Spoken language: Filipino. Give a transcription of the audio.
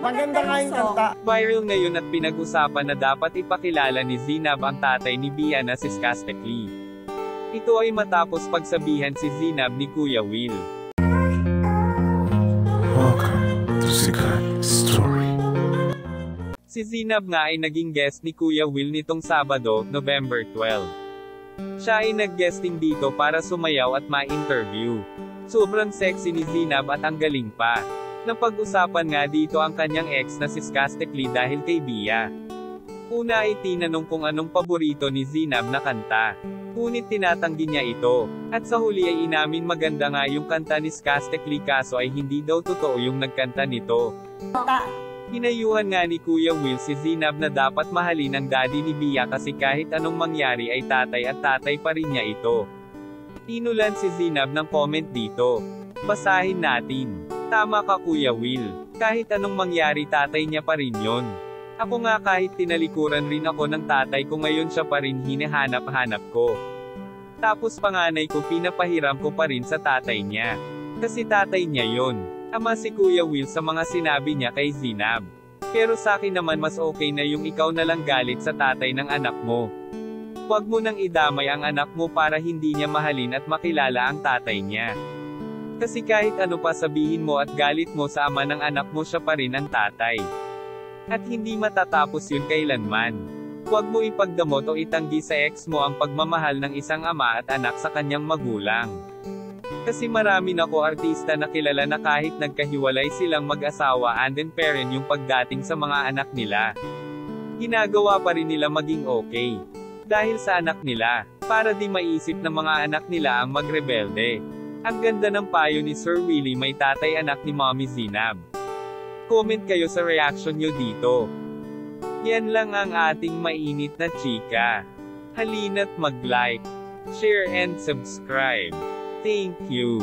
Maganda nga yung kanta. Viral ngayon at pinag-usapan na dapat ipakilala ni Zinab ang tatay ni Bia na si Skastekli. Ito ay matapos pagsabihan si Zinab ni Kuya Will. Welcome to Sikat Story. Si Zinab nga ay naging guest ni Kuya Will nitong Sabado, November 12. Siya ay nag-guesting dito para sumayaw at ma-interview. Sobrang sexy ni Zinab at ang galing pa. Napag-usapan nga dito ang kanyang ex na si Skastekli dahil kay Bia. Una ay tinanong kung anong paborito ni Zinab na kanta. Ngunit tinatanggi niya ito. At sa huli ay inamin maganda nga yung kanta ni Skastekli kaso ay hindi daw totoo yung nagkanta nito. Hinayuhan nga ni Kuya Will si Zinab na dapat mahalin ang daddy ni Bia kasi kahit anong mangyari ay tatay at tatay pa rin niya ito. Tinulan si Zinab ng comment dito. Basahin natin. Tama ka Kuya Will. Kahit anong mangyari tatay niya pa rin yon. Ako nga kahit tinalikuran rin ako ng tatay ko ngayon siya pa rin hinahanap-hanap ko. Tapos panganay ko pinapahiram ko pa rin sa tatay niya. Kasi tatay niya yon. Ama si Kuya Will sa mga sinabi niya kay Zinab. Pero sa akin naman mas okay na yung ikaw na lang galit sa tatay ng anak mo. Huwag mo nang idamay ang anak mo para hindi niya mahalin at makilala ang tatay niya. Kasi kahit ano pa sabihin mo at galit mo sa ama ng anak mo siya pa rin ang tatay. At hindi matatapos yun kailanman. Huwag mo ipagdamot o itanggi sa ex mo ang pagmamahal ng isang ama at anak sa kanyang magulang. Kasi marami na ko artista na kilala na kahit nagkahiwalay silang mag-asawa and then parent yung pagdating sa mga anak nila. Ginagawa pa rin nila maging okay. Dahil sa anak nila, para di maisip ng mga anak nila ang magrebelde. Ang ganda ng payo ni Sir Willie may tatay anak ni Mommy Zinab. Comment kayo sa reaction nyo dito. Yan lang ang ating mainit na chika. Halina't mag-like, share and subscribe. Thank you.